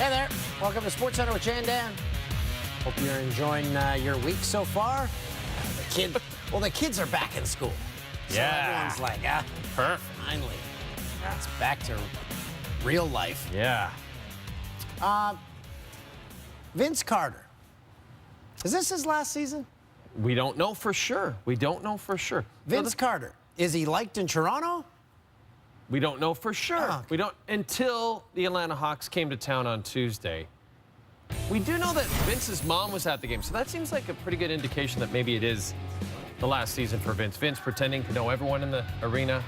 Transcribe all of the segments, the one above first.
Hey there. Welcome to SportsCenter with Jay and Dan. Hope you're enjoying your week so far. The kids are back in school. So everyone's like, perfect. Finally. It's back to real life. Yeah. Vince Carter. Is this his last season? We don't know for sure. Vince Carter. Is he liked in Toronto? We don't know for sure. Oh, okay. We don't until the Atlanta Hawks came to town on Tuesday. We do know that Vince's mom was at the game, so that seems like a pretty good indication that maybe it is the last season for Vince. Vince pretending to know everyone in the arena,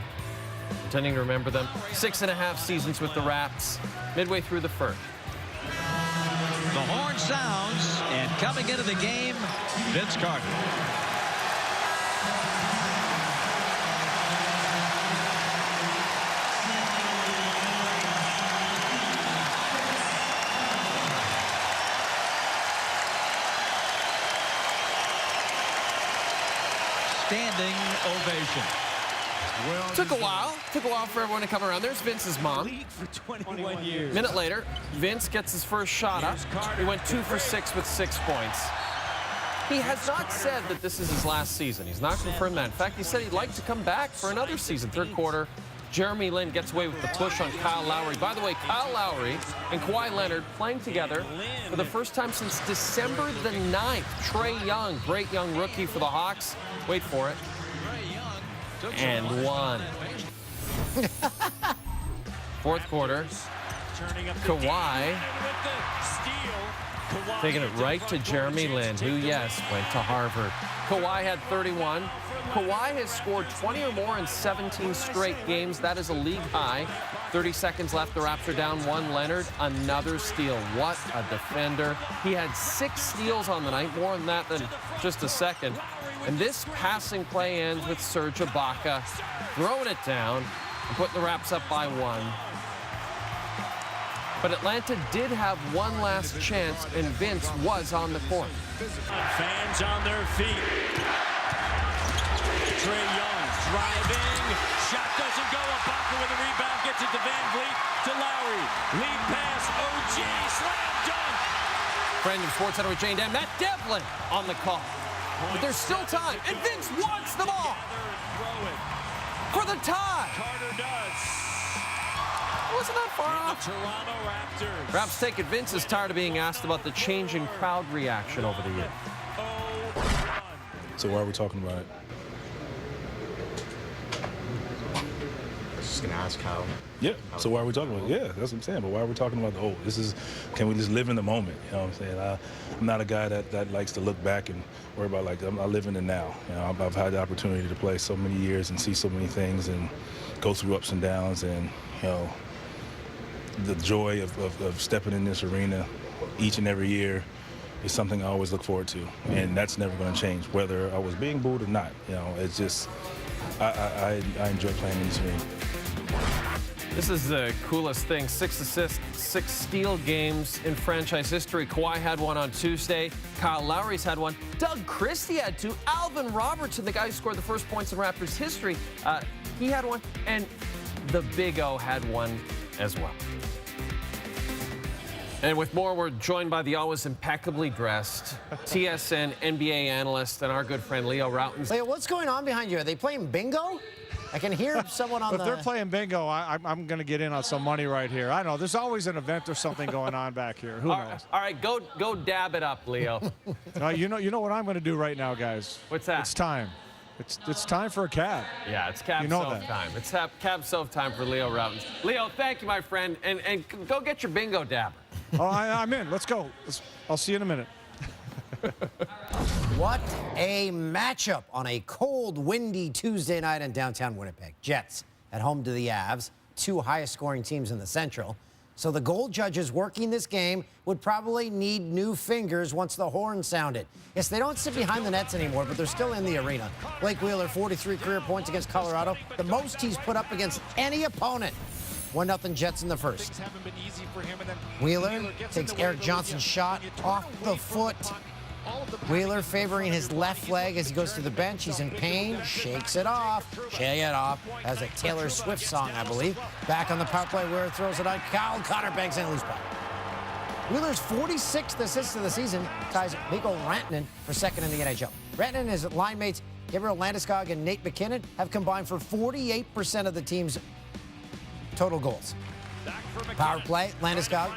pretending to remember them. 6.5 seasons with the Raps, midway through the first. The horn sounds, and coming into the game, Vince Carter. Standing ovation. Took a while for everyone to come around. There's Vince's mom. For 21 years. Minute later, Vince gets his first shot up. He went 2 for 6 with 6 points. He has not said that this is his last season. He's not confirmed that. In fact, he said he'd like to come back for another season. Third quarter, Jeremy Lin gets away with the push on Kyle Lowry. By the way, Kyle Lowry and Kawhi Leonard playing together for the first time since December the 9th. Trae Young, great young rookie for the Hawks. Wait for it. And one. Fourth quarter, Kawhi taking it right to Jeremy Lin, who, yes, went to Harvard. Kawhi had 31. Kawhi has scored 20 or more in 17 straight games. That is a league high. 30 seconds left. The Raps are down 1. Leonard, another steal. What a defender. He had 6 steals on the night, more than that than just a second. And this passing play ends with Serge Ibaka throwing it down and putting the Raps up by 1. But Atlanta did have one last chance, and Vince was on the court. Fans on their feet. Trae Young driving. Shot doesn't go. Ibaka with a rebound. Gets it to Van Vliet to Lowry. Lead pass. OG. Slam dunk. Friend of SportsCenter with Jay and Dan, Matt Devlin on the call. But there's still time, and Vince wants the ball for the tie. Carter does. Wasn't that far off? Toronto Raptors. Raps take it. Vince is tired of being asked about the change in crowd reaction over the years. So why are we talking about it? Just gonna ask how. Yeah. So why are we talking about it? Yeah, that's what I'm saying. But why are we talking about can we just live in the moment? You know what I'm saying? I'm not a guy that likes to look back and worry about I live in the now. You know, I've had the opportunity to play so many years and see so many things and go through ups and downs, and you know, the joy of stepping in this arena each and every year is something I always look forward to, and that's never going to change, whether I was being booed or not. You know, it's just I enjoy playing in this arena. This is the coolest thing. 6 assists, 6 steal games in franchise history. Kawhi had one on Tuesday. Kyle Lowry's had one. Doug Christie had 2. Alvin Robertson, the guy who scored the first points in Raptors history, he had one. And the Big O had one as well. And with more, we're joined by the always impeccably dressed TSN NBA analyst and our good friend Leo Rautins. Leo, what's going on behind you? Are they playing bingo? I can hear someone on If they're playing bingo, I'm going to get in on some money right here. I know. There's always an event or something going on back here. Who knows? All right, go dab it up, Leo. You know what I'm going to do right now, guys? What's that? It's time. It's time for a cab. Yeah, it's cab time. It's cab self time for Leo Rautins. Leo, thank you, my friend, and go get your bingo dabber. Oh, I'm in. Let's go. I'll see you in a minute. What a matchup on a cold, windy Tuesday night in downtown Winnipeg. Jets at home to the Avs, 2 highest scoring teams in the Central. So the goal judges working this game would probably need new fingers once the horn sounded. Yes, they don't sit behind the nets anymore, but they're still in the arena. Blake Wheeler, 43 career points against Colorado, the most he's put up against any opponent. 1-0 Jets in the first. Wheeler takes Eric Johnson's shot off the foot. Wheeler favoring his left leg as he goes to the bench. He's in pain, shakes it off. Has a Taylor Swift song, I believe. Back on the power play, Wheeler throws it on. Kyle Connor banks in, loose puck. Wheeler's 46th assist of the season ties Mikko Rantanen for second in the NHL. Rantanen and his line mates Gabriel Landeskog and Nate McKinnon have combined for 48% of the team's total goals. Power play, Landeskog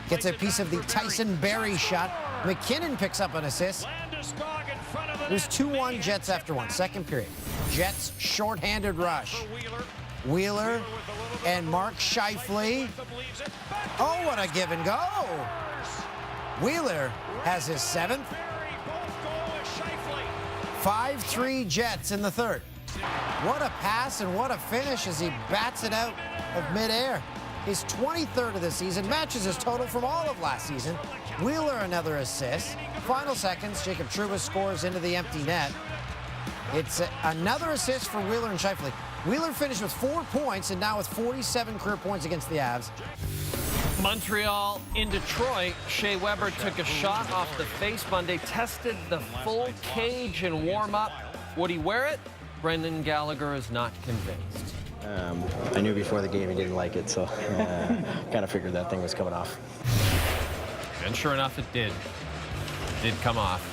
gets a piece of the Tyson Barrie shot. McKinnon picks up an assist. It was 2-1 Jets after one. Second period. Jets shorthanded rush. Wheeler and Mark Scheifele. Oh, what a give and go. Wheeler has his 7th. 5-3 Jets in the third. What a pass and what a finish as he bats it out of midair. His 23rd of the season, matches his total from all of last season. Wheeler another assist. Final seconds, Jacob Trouba scores into the empty net. It's another assist for Wheeler and Scheifele. Wheeler finished with 4 points and now with 47 career points against the Avs. Montreal in Detroit. Shea Weber took a shot off the face Monday, tested the full cage in warm-up. Would he wear it? Brendan Gallagher is not convinced. I knew before the game he didn't like it, so kind of figured that thing was coming off. And sure enough, it did. It did come off.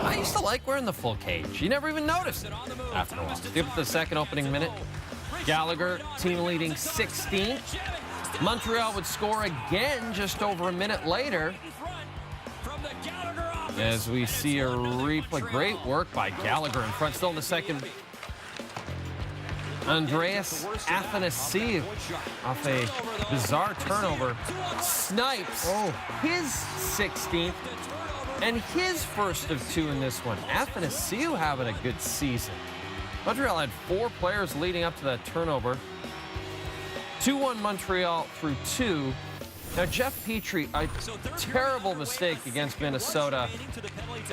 I used to like wearing the full cage. You never even noticed it after a while. Skip the second opening minute. Gallagher, team leading 16th. Montreal would score again just over a minute later. As we see a replay. Great work by Gallagher in front. Still in the second. Andreas Athanasiou off a bizarre turnover. Snipes his 16th and his first of 2 in this one. Athanasiou having a good season. Montreal had 4 players leading up to that turnover. 2-1 Montreal through 2. Now, Jeff Petrie, a terrible mistake against Minnesota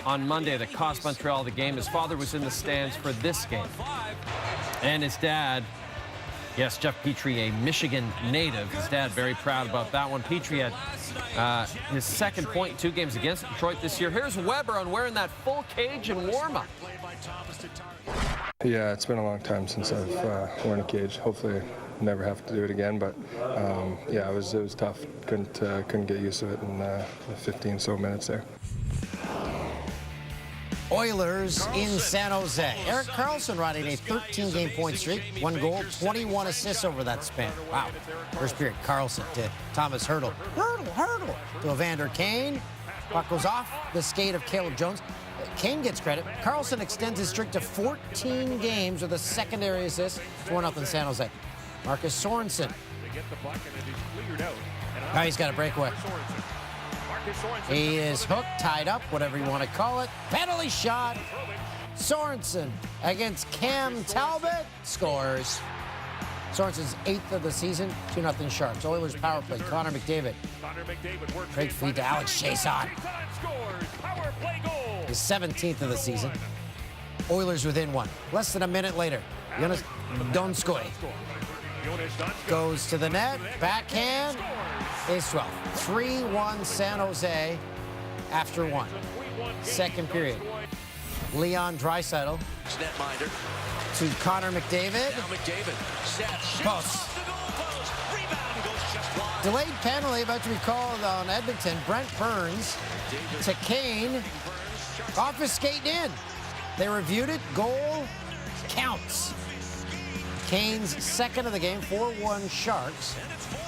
on Monday that cost Montreal the game. His father was in the stands for this game. And his dad, yes, Jeff Petrie, a Michigan native. His dad very proud about that one. Petrie had his second point in 2 games against Detroit this year. Here's Weber on wearing that full cage in warm-up. Yeah, it's been a long time since I've worn a cage. Hopefully never have to do it again, but yeah, it was tough. Couldn't get used to it in the 15 so minutes there. Oilers in San Jose. Erik Karlsson riding a 13-game point streak. 1 goal, 21 assists over that span. Wow. First period, Karlsson to Thomas Hertl. Hertl to Evander Kane. Puck goes off the skate of Caleb Jones. Kane gets credit. Karlsson extends his streak to 14 games with a secondary assist. 4-0 San Jose. Marcus Sorensen. Now he's got a breakaway. He is hooked, tied up, whatever you want to call it. Penalty shot. Sorensen against Cam Talbot scores. Sorensen's 8th of the season, 2-0 Sharks. Oilers power play, Connor McDavid. Great feed to Alex Chiasson. His 17th of the season. Oilers within 1. Less than a minute later, Jonas Donskoy goes to the net, backhand, is 12. 3-1 San Jose after 1. Second period. Leon Draisaitl to Connor McDavid. Post. Delayed penalty about to be called on Edmonton. Brent Burns to Kane. Off his skate in. They reviewed it. Goal counts. Kane's 2nd of the game, 4-1 Sharks.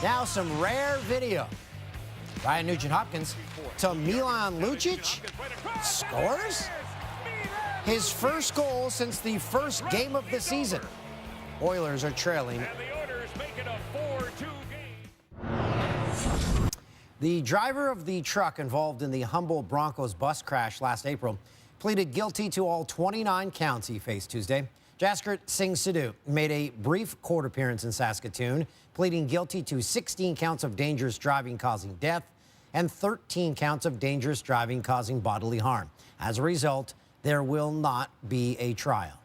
Now some rare video. Ryan Nugent-Hopkins to Milan Lucic. Scores? His first goal since the first game of the season. Oilers are trailing. The driver of the truck involved in the Humboldt Broncos bus crash last April pleaded guilty to all 29 counts he faced Tuesday. Jaskert Singh Sidhu made a brief court appearance in Saskatoon, pleading guilty to 16 counts of dangerous driving causing death and 13 counts of dangerous driving causing bodily harm. As a result, there will not be a trial.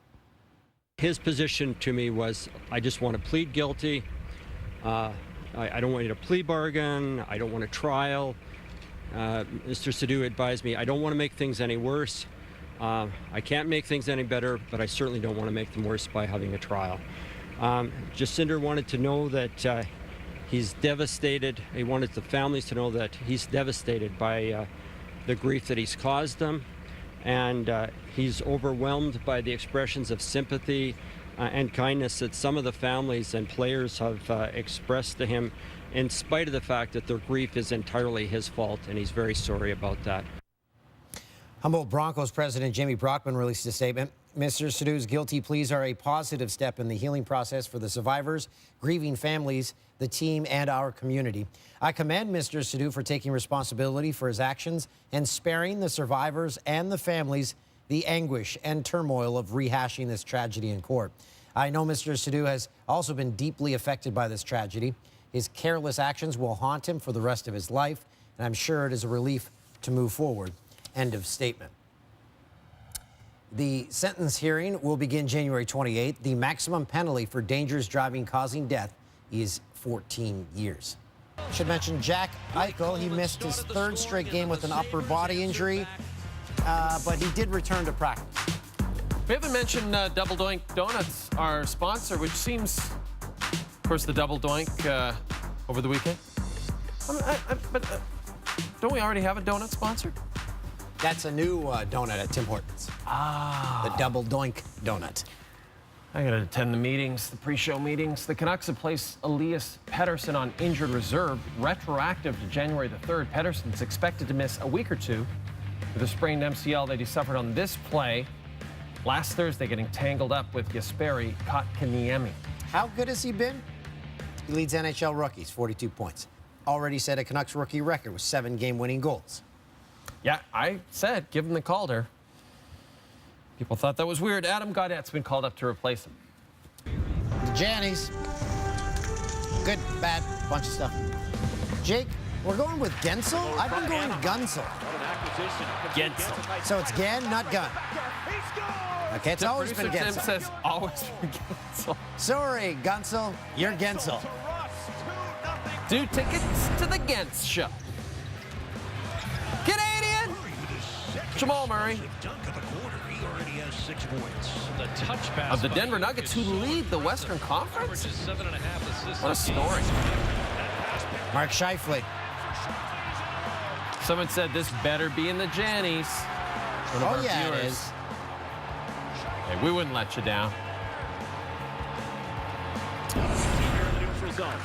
His position to me was, I just want to plead guilty. I don't want you to plea bargain. I don't want a trial. Mr. Sidhu advised me, I don't want to make things any worse. I can't make things any better, but I certainly don't want to make them worse by having a trial. Jacinder wanted to know that He's devastated. He wanted the families to know that he's devastated by the grief that he's caused them, and he's overwhelmed by the expressions of sympathy and kindness that some of the families and players have expressed to him, in spite of the fact that their grief is entirely his fault, and he's very sorry about that. Humboldt Broncos president Jamie Brockman released a statement. Mr. Sadoo's guilty pleas are a positive step in the healing process for the survivors, grieving families, the team, and our community. I commend Mr. Sadoo for taking responsibility for his actions and sparing the survivors and the families the anguish and turmoil of rehashing this tragedy in court. I know Mr. Sadoo has also been deeply affected by this tragedy. His careless actions will haunt him for the rest of his life, and I'm sure it is a relief to move forward. End of statement. The sentence hearing will begin January 28th. The maximum penalty for dangerous driving causing death is 14 years. Should mention Jack Eichel. He missed his third straight game with an upper body injury, but he did return to practice. We haven't mentioned Double Doink Donuts, our sponsor, which seems, of course, the Double Doink over the weekend. But don't we already have a donut sponsor? That's a new donut at Tim Hortons. Ah. The Double Doink Donut. I got to attend the meetings, the pre-show meetings. The Canucks have placed Elias Pettersson on injured reserve, retroactive to January the 3rd. Pettersson's expected to miss a week or two with a sprained MCL that he suffered on this play last Thursday, getting tangled up with Jesperi Kotkaniemi. How good has he been? He leads NHL rookies, 42 points. Already set a Canucks rookie record with 7 game-winning goals. Yeah, I said, give him the Calder. People thought that was weird. Adam Gaudette's been called up to replace him. The Jannies. Good, bad, bunch of stuff. Jake, we're going with Gensel? I've been going Gunsel. Gensel. So it's Gan, not Gun. Okay, it's always been Tim Gensel. says always been Gensel. Sorry, Gunsel, you're Gensel. Do tickets to the Gens show. Canadian! Jamal Murray. Of the Denver Nuggets, who lead the Western Conference? What a story. Mark Scheifele. Someone said this better be in the Jannies. One of our Yeah, viewers. it is. Hey, we wouldn't let you down.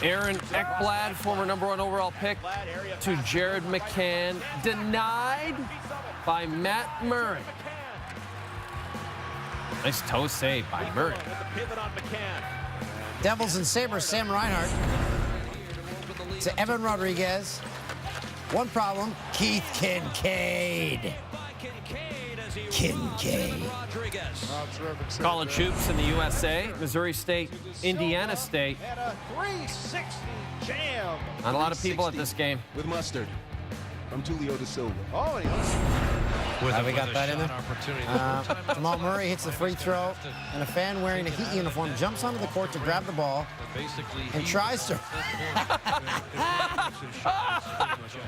Aaron Ekblad, former #1 overall pick, to Jared McCann, denied by Matt Murray. Nice toe save by Murray. Devils and Sabres, Sam Reinhart. To Evan Rodriguez. One problem, Keith Kincaid. Kincaid. College hoops in the USA, Missouri State, Indiana State. Not a lot of people at this game. With mustard from Tulio De Silva. Oh, we got that in there. Jamal Murray hits the free throw, and a fan wearing a Heat uniform jumps onto the court to grab the ball and tries to.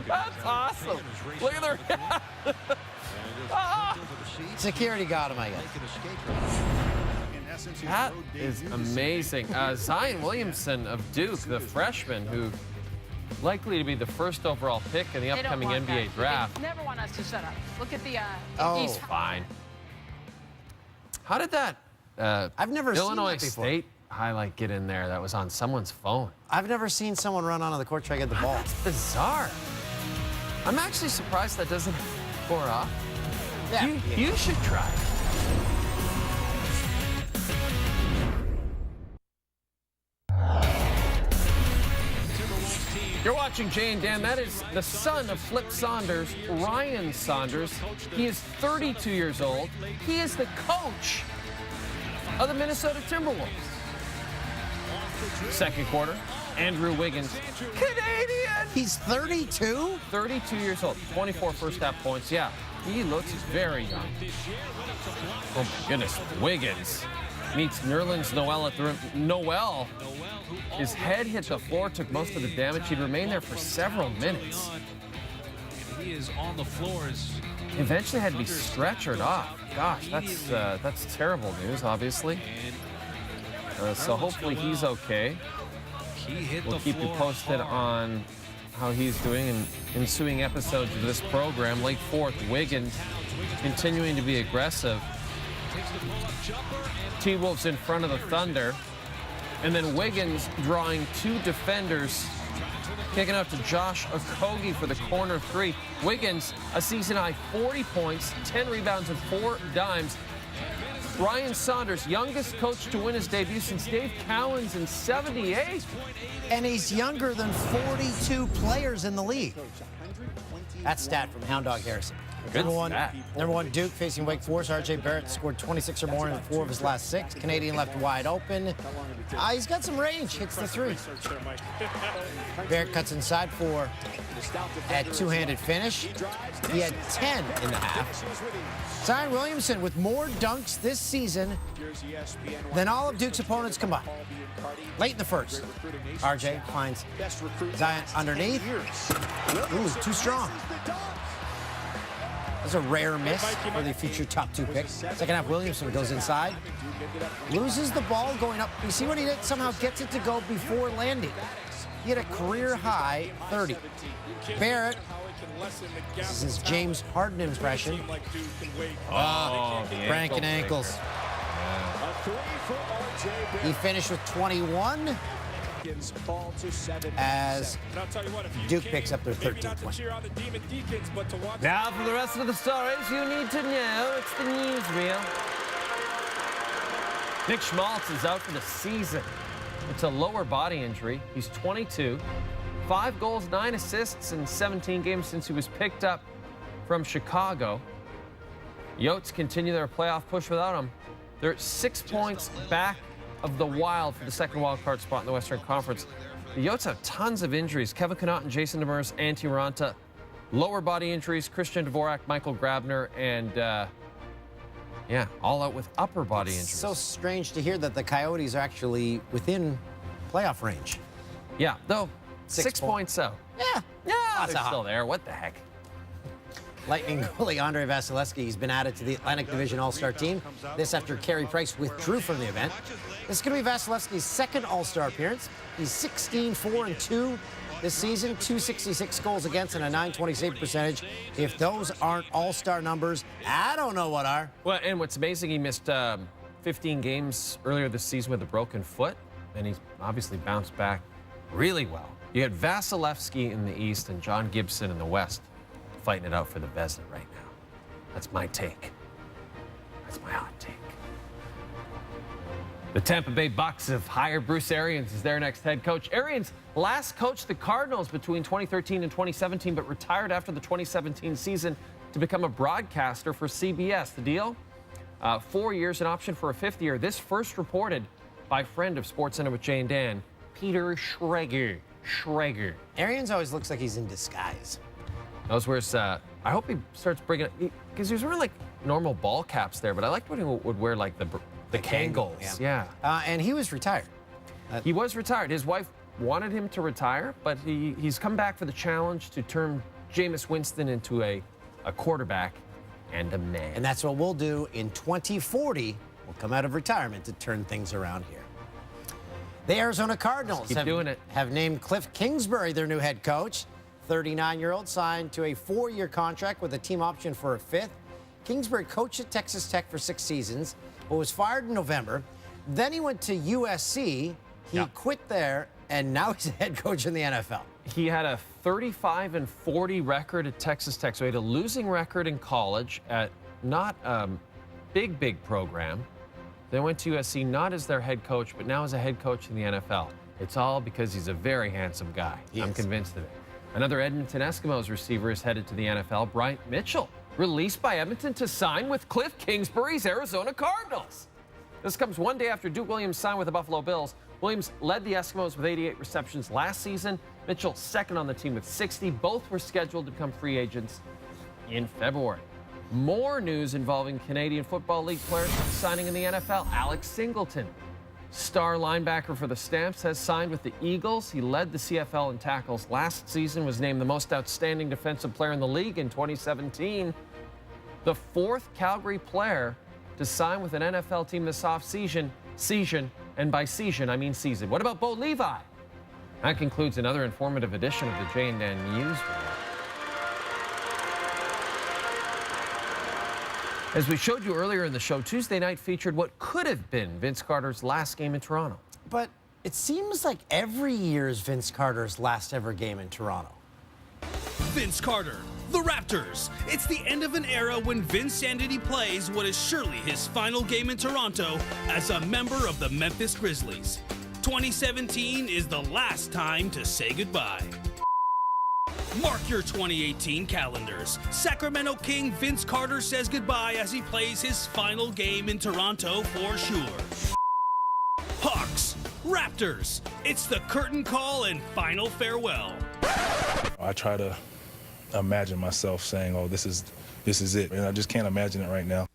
That's awesome. Look at their. Security got him, I guess. That is amazing. Zion Williamson of Duke, the freshman, who likely to be the first overall pick in the upcoming NBA draft. They never want us to shut up. Look at the. He's fine. How did that I've never Illinois seen that before. State highlight get in there? That was on someone's phone. I've never seen someone run onto the court try to get the ball. That's bizarre. I'm actually surprised that doesn't score off. Yeah. You should try. You're watching Jay and Dan. That is the son of Flip Saunders, Ryan Saunders. He is 32 years old. He is the coach of the Minnesota Timberwolves. Second quarter, Andrew Wiggins, Canadian. He's 32? 32 years old, 24 first half points. Yeah, he looks very young. Oh my goodness, Wiggins meets Nerlens Noel at the rim. Noel, his head hit the floor, took most of the damage. He'd remained there for several minutes. He is on the floors. Eventually had to be stretchered off. Gosh, that's terrible news, obviously. So hopefully he's okay. We'll keep you posted on how he's doing in ensuing episodes of this program. Lake Forest, Wiggins continuing to be aggressive. T-Wolves in front of the Thunder. And then Wiggins drawing 2 defenders, kicking out to Josh Okogie for the corner 3. Wiggins, a season-high 40 points, 10 rebounds, and 4 dimes. Ryan Saunders, youngest coach to win his debut since Dave Cowens in '78. And he's younger than 42 players in the league. That stat from Hound Dog Harrison. Good Number one, Duke facing Wake Forest. R.J. Barrett scored 26 or more in 4 of his last 6. Canadian left wide open. He's got some range. Hits the 3. Barrett cuts inside for a 2-handed finish. He had 10 in the half. Zion Williamson with more dunks this season than all of Duke's opponents combined. Late in the first, R.J. finds Zion underneath. Ooh, too strong. That's a rare miss for the future top 2 pick. Second half, Williamson goes inside. Loses the ball going up. You see what he did? Somehow gets it to go before landing. He had a career-high 30. Barrett, this is his James Harden impression. Cranking ankles. He finished with 21 as Duke picks up their 13th win. Now for the rest of the stories you need to know, it's the newsreel. Nick Schmaltz is out for the season. It's a lower body injury. He's 22. 5 goals, 9 assists in 17 games since he was picked up from Chicago. Yotes continue their playoff push without him. They're 6 points back of the Wild for the second wild card spot in the Western Conference. The Yotes have tons of injuries. Kevin Connaughton, Jason Demers, Antti Raanta. Lower body injuries, Christian Dvorak, Michael Grabner, and all out with upper body injuries. So strange to hear that the Coyotes are actually within playoff range. Yeah, though 6 points out. Yeah, they're still there. What the heck? Lightning goalie Andre Vasilevsky has been added to the Atlantic Division All-Star team. This after Carey Price withdrew from the event. This is going to be Vasilevsky's second All-Star appearance. He's 16-4-2 this season, 266 goals against and a .920 save percentage. If those aren't All-Star numbers, I don't know what are. Well, and what's amazing, he missed 15 games earlier this season with a broken foot, and he's obviously bounced back really well. You had Vasilevsky in the East and John Gibson in the West, fighting it out for the Vezina right now. That's my take. That's my hot take. The Tampa Bay Bucks have hired Bruce Arians as their next head coach. Arians last coached the Cardinals between 2013 and 2017, but retired after the 2017 season to become a broadcaster for CBS. The deal? 4 years, an option for a 5th year. This first reported by friend of SportsCenter with Jay and Dan, Peter Schrager. Arians always looks like he's in disguise. Those were, I hope he starts bringing, because he was wearing like normal ball caps there, but I liked when he would wear like the Kangol. Yeah. And he was retired. He was retired. His wife wanted him to retire, but he's come back for the challenge to turn Jameis Winston into a quarterback and a man. And that's what we'll do in 2040. We'll come out of retirement to turn things around here. The Arizona Cardinals have named Cliff Kingsbury their new head coach. 39-year-old signed to a 4-year contract with a team option for a 5th. Kingsbury coached at Texas Tech for 6 seasons, but was fired in November. Then he went to USC. He quit there, and now he's a head coach in the NFL. He had a 35-40 record at Texas Tech, so he had a losing record in college at not a big program. They went to USC not as their head coach, but now as a head coach in the NFL. It's all because he's a very handsome guy. I'm convinced of it. Another Edmonton Eskimos receiver is headed to the NFL, Bryant Mitchell, released by Edmonton to sign with Cliff Kingsbury's Arizona Cardinals. This comes one day after Duke Williams signed with the Buffalo Bills. Williams led the Eskimos with 88 receptions last season. Mitchell second on the team with 60. Both were scheduled to become free agents in February. More news involving Canadian Football League players signing in the NFL. Alex Singleton, star linebacker for the Stamps, has signed with the Eagles. He led the CFL in tackles last season, was named the most outstanding defensive player in the league in 2017. The 4th Calgary player to sign with an NFL team this offseason, and by season, I mean season. What about Bo Levi? That concludes another informative edition of the Jay and Dan News. As we showed you earlier in the show, Tuesday night featured what could have been Vince Carter's last game in Toronto. But it seems like every year is Vince Carter's last ever game in Toronto. Vince Carter, the Raptors. It's the end of an era when Vince Sandity plays what is surely his final game in Toronto as a member of the Memphis Grizzlies. 2017 is the last time to say goodbye. Mark your 2018 calendars. Sacramento King Vince Carter says goodbye as he plays his final game in Toronto for sure. Hawks, Raptors. It's the curtain call and final farewell. I try to imagine myself saying, oh, this is it. And I just can't imagine it right now.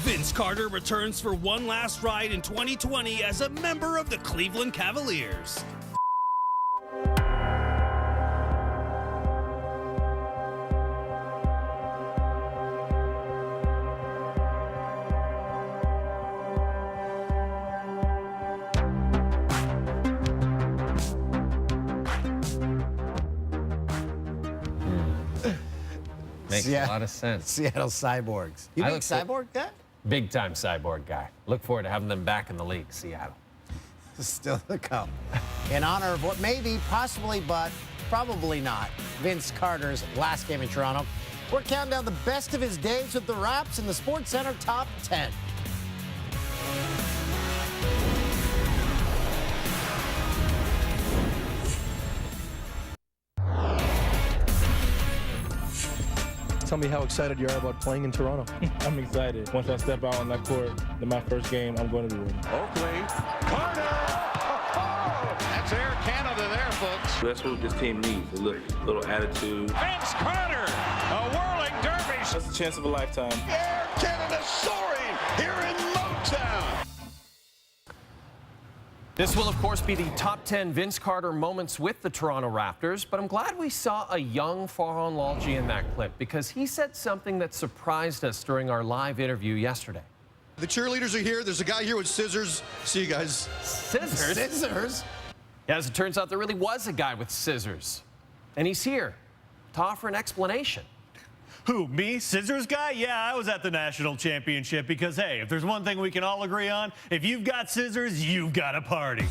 Vince Carter returns for one last ride in 2020 as a member of the Cleveland Cavaliers. Makes a lot of sense. Seattle Cyborgs. You think Cyborg guy? Big time Cyborg guy. Look forward to having them back in the league, Seattle. Still to come. In honor of what may be, possibly, but probably not, Vince Carter's last game in Toronto, we're counting down the best of his days with the Raps in the SportsCenter Top 10. Tell me how excited you are about playing in Toronto. I'm excited. Once I step out on that court in my first game, I'm going to be ready. Oakley, Carter! Oh, that's Air Canada there, folks. That's what this team needs, a little attitude. Vince Carter, a whirling dervish. That's the chance of a lifetime. Air Canada soaring here in Motown. This will, of course, be the top 10 Vince Carter moments with the Toronto Raptors, but I'm glad we saw a young Farhan Lalji in that clip because he said something that surprised us during our live interview yesterday. The cheerleaders are here. There's a guy here with scissors. See you guys. Scissors? Scissors? Yeah, as it turns out, there really was a guy with scissors. And he's here to offer an explanation. Who, me? Scissors guy? Yeah, I was at the national championship because, hey, if there's one thing we can all agree on, if you've got scissors, you've got a party.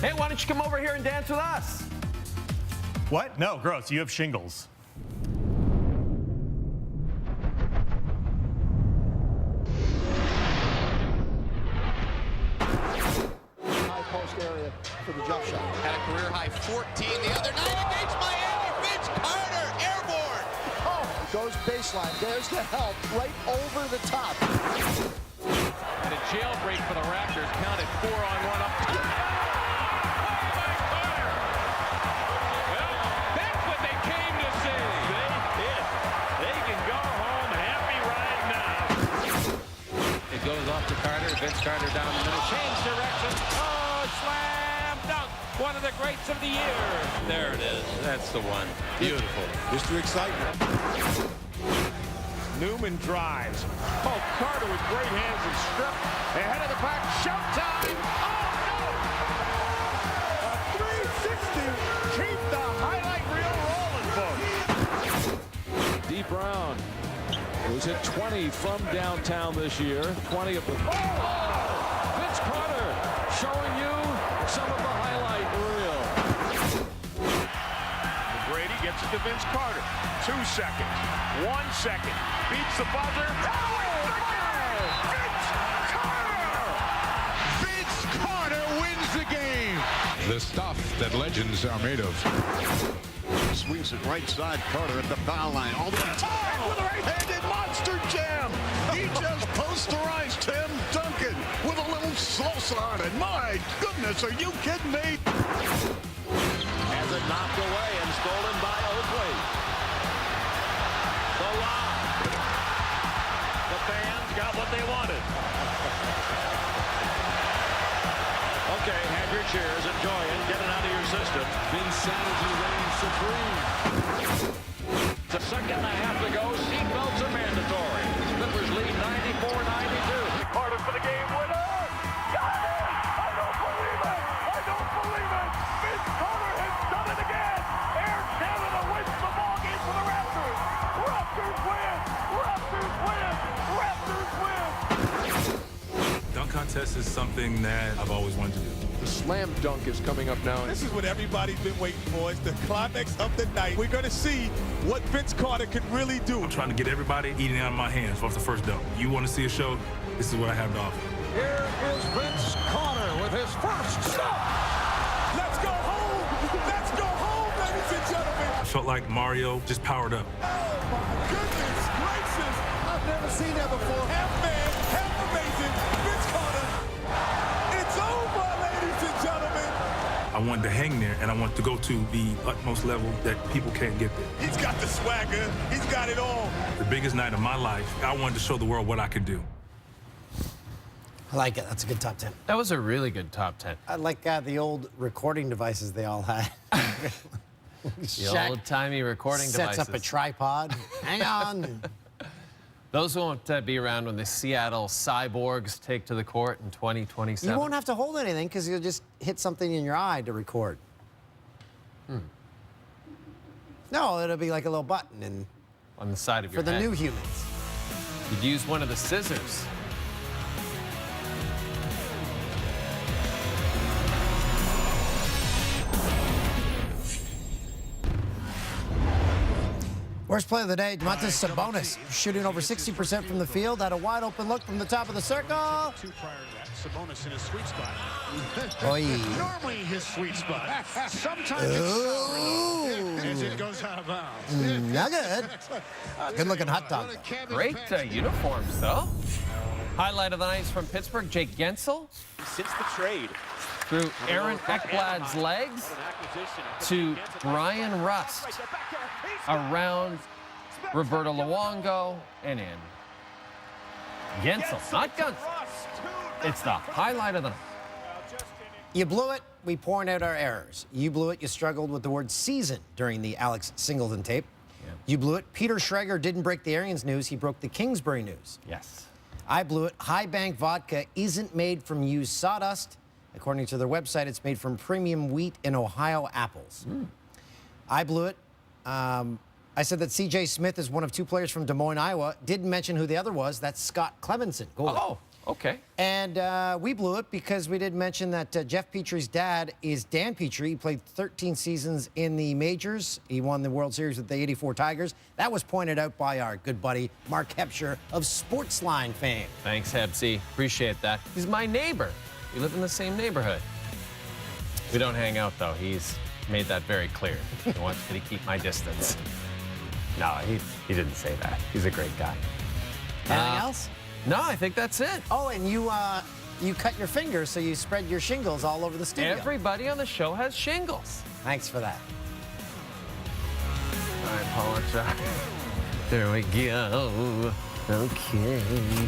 Hey, why don't you come over here and dance with us? What? No, gross. You have shingles. Area for the jump shot. Had a career high 14 the other night against Miami. Vince Carter, airborne. Oh, goes baseline. There's the help right over the top. And a jailbreak for the Raptors. Counted 4-on-1 up. Oh, by Carter. Well, that's what they came to see. They did. They can go home happy right now. It goes off to Carter. Vince Carter down the middle. Change direction. Slam dunk. One of the greats of the year. There it is. That's the one. Beautiful. Mr. Excitement. Newman drives. Oh, Carter with great hands and strip. Ahead of the pack. Showtime. Oh, no. A 360. Keep the highlight reel rolling, folks. D. Brown, who's hit 20 from downtown this year. 20 of the... Oh! Vince Carter showing you some of the highlight reel. Brady gets it to Vince Carter. 2 seconds. 1 second. Beats the buzzer. Vince Carter! Vince Carter wins the game. The stuff that legends are made of. Swings it right side. Carter at the foul line. All the way with a right-handed monster jam. He just posterized Tim Duncan with a little salsa on it. My goodness, are you kidding me? Has it knocked away and stolen by Oakley. The lob. The fans got what they wanted. Okay, cheers. Enjoy it. Get it out of your system. Vinsanity reigns supreme. It's a second and a half to go. Seatbelts are mandatory. Clippers lead 94-92. Carter for the game winner. Got it! I don't believe it! I don't believe it! Vince Carter has done it again! Air Canada wins the ball game for the Raptors! Raptors win! Raptors win! Raptors win! Dunk contest is something that I've always wanted to do. The slam dunk is coming up now. This is what everybody's been waiting for. It's the climax of the night. We're going to see what Vince Carter can really do. I'm trying to get everybody eating out of my hands off the first dunk. You want to see a show? This is what I have to offer. Here is Vince Carter with his first stop. Let's go home. Let's go home, ladies and gentlemen. I felt like Mario just powered up. Oh, my goodness gracious. I've never seen that before. Half man, half amazing. Vince Carter. It's over, ladies and gentlemen. I wanted to hang there, and I wanted to go to the utmost level that people can't get there. He's got the swagger. He's got it all. The biggest night of my life, I wanted to show the world what I could do. I like it. That's a good top 10. That was a really good top 10. I like the old recording devices they all had. The old-timey recording sets devices. up a tripod. Hang on. Those won't be around when the Seattle Cyborgs take to the court in 2027. You won't have to hold anything because you'll just hit something in your eye to record. No, it'll be like a little button and on the side of your for the head. new humans. You'd use one of the scissors. Worst play of the day, Domantas Sabonis, shooting over 60% from the field, had a wide open look from the top of the circle. Two prior to that, Sabonis in his sweet spot. Oy. Normally his sweet spot. Sometimes it's as it goes out of bounds. Not good. Good looking hot dog. Great uniforms, though. Highlight of the night is from Pittsburgh, Jake Gensel. Since the trade. Through Aaron Ekblad's legs to Brian Rust. Around Roberto Luongo and in. Gensel, not Gunsel. It's the highlight of the night. You blew it, we point out our errors. You blew it, you struggled with the word season during the Alex Singleton tape. Yeah. You blew it, Peter Schrager didn't break the Arians news, he broke the Kingsbury news. Yes. I blew it, High Bank vodka isn't made from used sawdust. According to their website, it's made from premium wheat and Ohio apples. I blew it. I said that C.J. Smith is one of two players from Des Moines, Iowa. Didn't mention who the other was. That's Scott Clemenson. Goalie. Oh, okay. And we blew it because we didn't mention that Jeff Petry's dad is Dan Petry. He played 13 seasons in the majors. He won the World Series with the '84 Tigers. That was pointed out by our good buddy Mark Hepscher of Sportsline fame. Thanks, Hebsy. Appreciate that. He's my neighbor. We live in the same neighborhood. We don't hang out, though. He's made that very clear. He wants me to keep my distance. No, he didn't say that. He's a great guy. Anything else? No, I think that's it. Oh, and you cut your fingers, so you spread your shingles all over the studio. Everybody on the show has shingles. Thanks for that. I apologize. There we go. Okay.